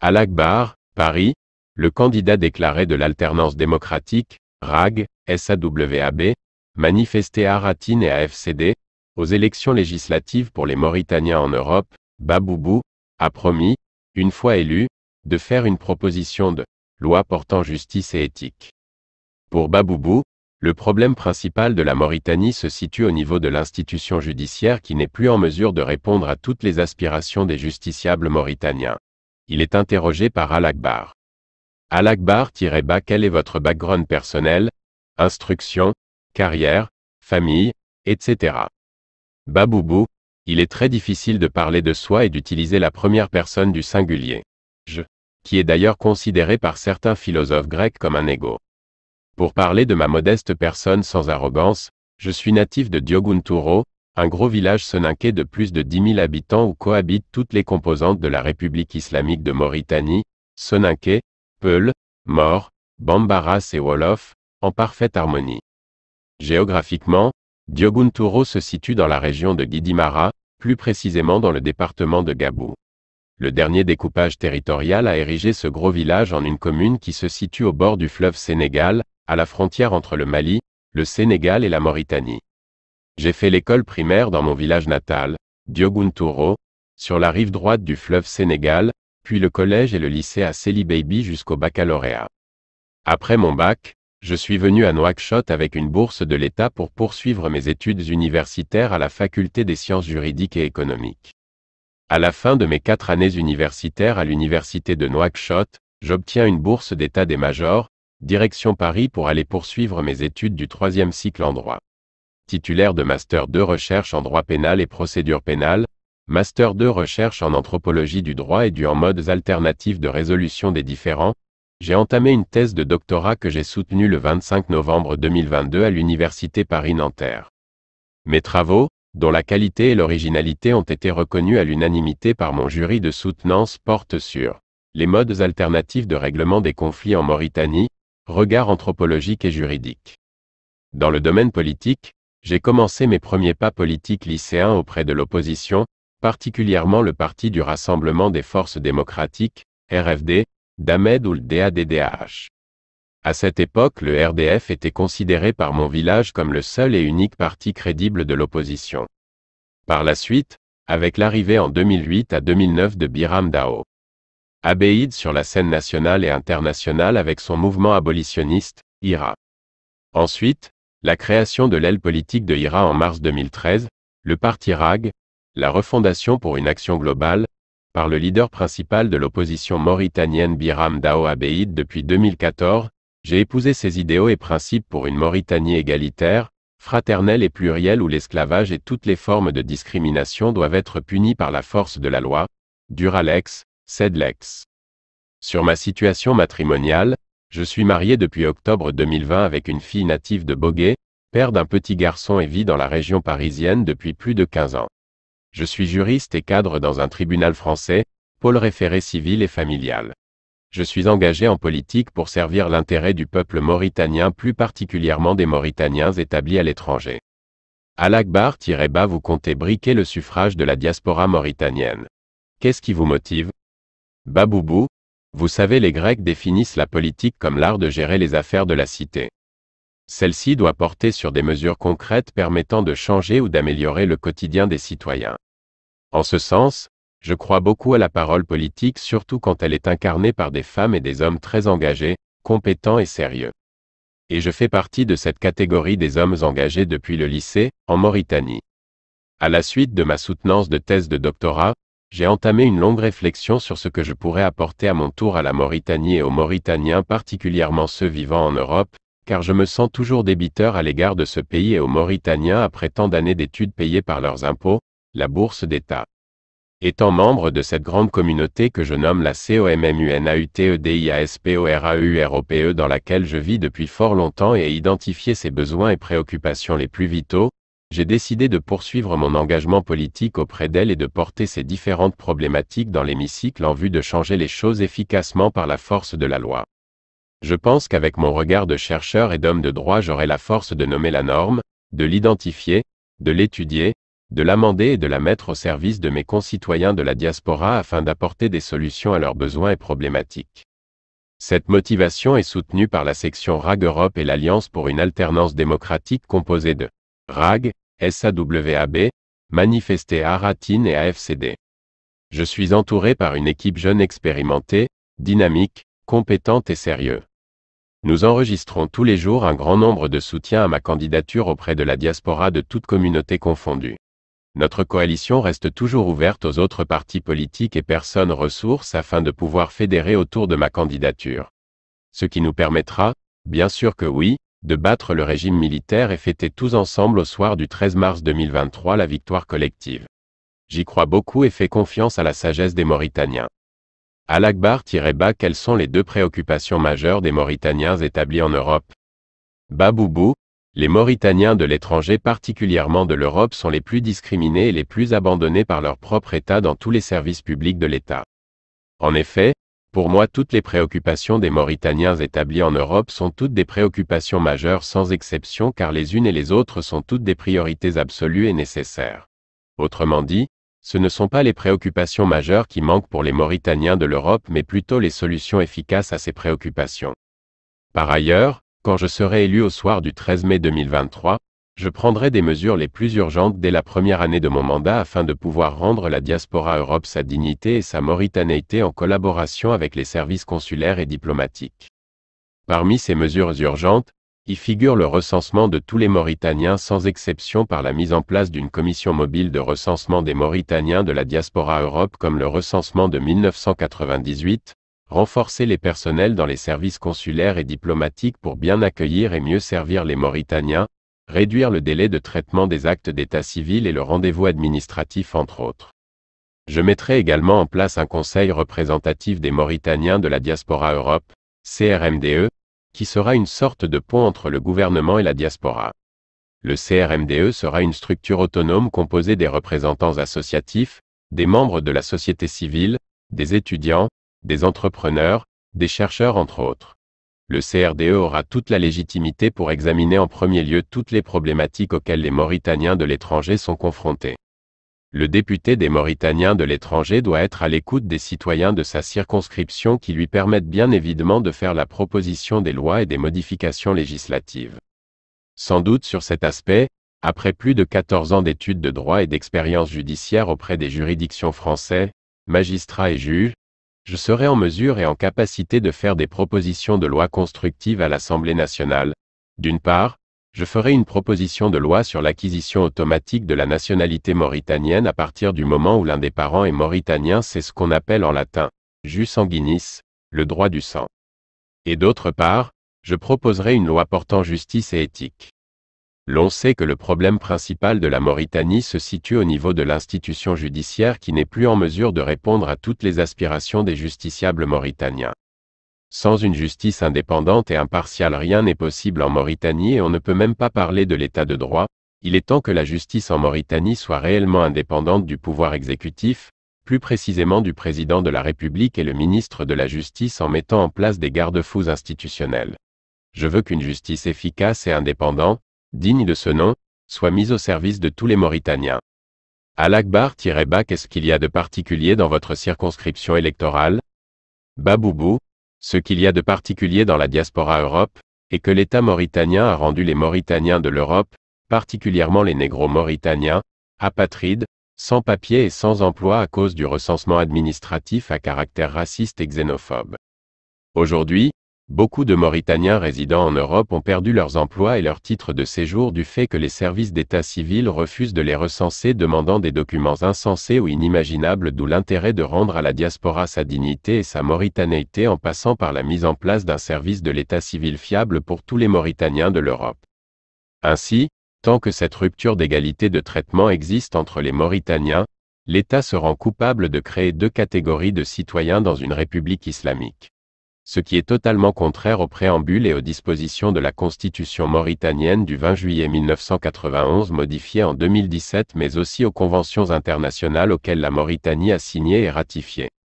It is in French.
Al-Akbar, Paris, le candidat déclaré de l'alternance démocratique, RAG, SAWAB, manifesté à Ratine et à FCD, aux élections législatives pour les Mauritaniens en Europe, Baboubou, a promis, une fois élu, de faire une proposition de loi portant justice et éthique. Pour Baboubou, le problème principal de la Mauritanie se situe au niveau de l'institution judiciaire qui n'est plus en mesure de répondre à toutes les aspirations des justiciables mauritaniens. Il est interrogé par Al-Akbar. Al-Akbar - quel est votre background personnel, instruction, carrière, famille, etc. Baboubou, il est très difficile de parler de soi et d'utiliser la première personne du singulier. Je, qui est d'ailleurs considéré par certains philosophes grecs comme un égo. Pour parler de ma modeste personne sans arrogance, je suis natif de Diogountouro, un gros village soninké de plus de 10 000 habitants où cohabitent toutes les composantes de la République islamique de Mauritanie, Soninké, Peul, Maure, Bambaras et Wolof, en parfaite harmonie. Géographiquement, Diogountouro se situe dans la région de Guidimara, plus précisément dans le département de Gabou. Le dernier découpage territorial a érigé ce gros village en une commune qui se situe au bord du fleuve Sénégal, à la frontière entre le Mali, le Sénégal et la Mauritanie. J'ai fait l'école primaire dans mon village natal, Diogountouro, sur la rive droite du fleuve Sénégal, puis le collège et le lycée à Seli Baby jusqu'au baccalauréat. Après mon bac, je suis venu à Nouakchott avec une bourse de l'État pour poursuivre mes études universitaires à la faculté des sciences juridiques et économiques. À la fin de mes 4 années universitaires à l'université de Nouakchott, j'obtiens une bourse d'état des majors, direction Paris pour aller poursuivre mes études du 3e cycle en droit. Titulaire de Master 2 recherche en droit pénal et procédure pénale, Master 2 recherche en anthropologie du droit et en modes alternatifs de résolution des différends, j'ai entamé une thèse de doctorat que j'ai soutenue le 25 novembre 2022 à l'université Paris-Nanterre. Mes travaux, dont la qualité et l'originalité ont été reconnus à l'unanimité par mon jury de soutenance, portent sur les modes alternatifs de règlement des conflits en Mauritanie, regard anthropologique et juridique. Dans le domaine politique, j'ai commencé mes premiers pas politiques lycéens auprès de l'opposition, particulièrement le Parti du Rassemblement des Forces Démocratiques, RFD, d'Ahmed Ould Dahdh. À cette époque, le RDF était considéré par mon village comme le seul et unique parti crédible de l'opposition. Par la suite, avec l'arrivée en 2008 à 2009 de Biram Dao Abeid sur la scène nationale et internationale avec son mouvement abolitionniste, IRA. Ensuite, la création de l'aile politique de IRA en mars 2013, le parti RAG, la refondation pour une action globale, par le leader principal de l'opposition mauritanienne Biram Dao Abeid depuis 2014, j'ai épousé ses idéaux et principes pour une Mauritanie égalitaire, fraternelle et plurielle où l'esclavage et toutes les formes de discrimination doivent être punies par la force de la loi, Duralex, Sedlex. Sur ma situation matrimoniale, je suis marié depuis octobre 2020 avec une fille native de Bogué, père d'un petit garçon et vis dans la région parisienne depuis plus de 15 ans. Je suis juriste et cadre dans un tribunal français, pôle référé civil et familial. Je suis engagé en politique pour servir l'intérêt du peuple mauritanien, plus particulièrement des Mauritaniens établis à l'étranger. Al-Akbar - vous comptez briquer le suffrage de la diaspora mauritanienne. Qu'est-ce qui vous motive? Baboubou, vous savez, les Grecs définissent la politique comme l'art de gérer les affaires de la cité. Celle-ci doit porter sur des mesures concrètes permettant de changer ou d'améliorer le quotidien des citoyens. En ce sens, je crois beaucoup à la parole politique, surtout quand elle est incarnée par des femmes et des hommes très engagés, compétents et sérieux. Et je fais partie de cette catégorie des hommes engagés depuis le lycée, en Mauritanie. À la suite de ma soutenance de thèse de doctorat, j'ai entamé une longue réflexion sur ce que je pourrais apporter à mon tour à la Mauritanie et aux Mauritaniens, particulièrement ceux vivant en Europe, car je me sens toujours débiteur à l'égard de ce pays et aux Mauritaniens après tant d'années d'études payées par leurs impôts, la bourse d'État. Étant membre de cette grande communauté que je nomme la COMMUNAUTEDIASPORAUROPE dans laquelle je vis depuis fort longtemps et ai identifié ses besoins et préoccupations les plus vitaux, j'ai décidé de poursuivre mon engagement politique auprès d'elle et de porter ces différentes problématiques dans l'hémicycle en vue de changer les choses efficacement par la force de la loi. Je pense qu'avec mon regard de chercheur et d'homme de droit j'aurai la force de nommer la norme, de l'identifier, de l'étudier, de l'amender et de la mettre au service de mes concitoyens de la diaspora afin d'apporter des solutions à leurs besoins et problématiques. Cette motivation est soutenue par la section RAG Europe et l'Alliance pour une alternance démocratique composée de RAG, SAWAB, Manifestea Ratin et AFCD. Je suis entouré par une équipe jeune expérimentée, dynamique, compétente et sérieuse. Nous enregistrons tous les jours un grand nombre de soutiens à ma candidature auprès de la diaspora de toutes communautés confondues. Notre coalition reste toujours ouverte aux autres partis politiques et personnes ressources afin de pouvoir fédérer autour de ma candidature. Ce qui nous permettra, bien sûr que oui, de battre le régime militaire et fêter tous ensemble au soir du 13 mars 2023 la victoire collective. J'y crois beaucoup et fais confiance à la sagesse des Mauritaniens. Al-Akbar-Bas, quelles sont les deux préoccupations majeures des Mauritaniens établis en Europe? Baboubou, les Mauritaniens de l'étranger, particulièrement de l'Europe, sont les plus discriminés et les plus abandonnés par leur propre État dans tous les services publics de l'État. En effet, pour moi, toutes les préoccupations des Mauritaniens établis en Europe sont toutes des préoccupations majeures sans exception, car les unes et les autres sont toutes des priorités absolues et nécessaires. Autrement dit, ce ne sont pas les préoccupations majeures qui manquent pour les Mauritaniens de l'Europe, mais plutôt les solutions efficaces à ces préoccupations. Par ailleurs, quand je serai élu au soir du 13 mai 2023, je prendrai des mesures les plus urgentes dès la première année de mon mandat afin de pouvoir rendre la diaspora Europe sa dignité et sa mauritanéité en collaboration avec les services consulaires et diplomatiques. Parmi ces mesures urgentes, y figure le recensement de tous les Mauritaniens sans exception par la mise en place d'une commission mobile de recensement des Mauritaniens de la diaspora Europe comme le recensement de 1998, renforcer les personnels dans les services consulaires et diplomatiques pour bien accueillir et mieux servir les Mauritaniens, réduire le délai de traitement des actes d'état civil et le rendez-vous administratif entre autres. Je mettrai également en place un conseil représentatif des Mauritaniens de la diaspora Europe, CRMDE, qui sera une sorte de pont entre le gouvernement et la diaspora. Le CRMDE sera une structure autonome composée des représentants associatifs, des membres de la société civile, des étudiants, des entrepreneurs, des chercheurs entre autres. Le CRDE aura toute la légitimité pour examiner en premier lieu toutes les problématiques auxquelles les Mauritaniens de l'étranger sont confrontés. Le député des Mauritaniens de l'étranger doit être à l'écoute des citoyens de sa circonscription qui lui permettent bien évidemment de faire la proposition des lois et des modifications législatives. Sans doute sur cet aspect, après plus de 14 ans d'études de droit et d'expérience judiciaire auprès des juridictions françaises, magistrats et juges, je serai en mesure et en capacité de faire des propositions de loi constructives à l'Assemblée nationale. D'une part, je ferai une proposition de loi sur l'acquisition automatique de la nationalité mauritanienne à partir du moment où l'un des parents est mauritanien, c'est ce qu'on appelle en latin jus sanguinis, le droit du sang. Et d'autre part, je proposerai une loi portant justice et éthique. L'on sait que le problème principal de la Mauritanie se situe au niveau de l'institution judiciaire qui n'est plus en mesure de répondre à toutes les aspirations des justiciables mauritaniens. Sans une justice indépendante et impartiale, rien n'est possible en Mauritanie et on ne peut même pas parler de l'état de droit. Il est temps que la justice en Mauritanie soit réellement indépendante du pouvoir exécutif, plus précisément du président de la République et le ministre de la Justice en mettant en place des garde-fous institutionnels. Je veux qu'une justice efficace et indépendante, digne de ce nom, soit mise au service de tous les Mauritaniens. Al-Akbar-Bas, qu'est-ce qu'il y a de particulier dans votre circonscription électorale? Baboubou, ce qu'il y a de particulier dans la diaspora Europe, est que l'État mauritanien a rendu les Mauritaniens de l'Europe, particulièrement les négro-mauritaniens, apatrides, sans papier et sans emploi à cause du recensement administratif à caractère raciste et xénophobe. Aujourd'hui, beaucoup de Mauritaniens résidant en Europe ont perdu leurs emplois et leurs titres de séjour du fait que les services d'état civil refusent de les recenser, demandant des documents insensés ou inimaginables, d'où l'intérêt de rendre à la diaspora sa dignité et sa mauritanéité en passant par la mise en place d'un service de l'état civil fiable pour tous les Mauritaniens de l'Europe. Ainsi, tant que cette rupture d'égalité de traitement existe entre les Mauritaniens, l'État se rend coupable de créer deux catégories de citoyens dans une république islamique. Ce qui est totalement contraire au préambule et aux dispositions de la Constitution mauritanienne du 20 juillet 1991 modifiée en 2017 mais aussi aux conventions internationales auxquelles la Mauritanie a signé et ratifié.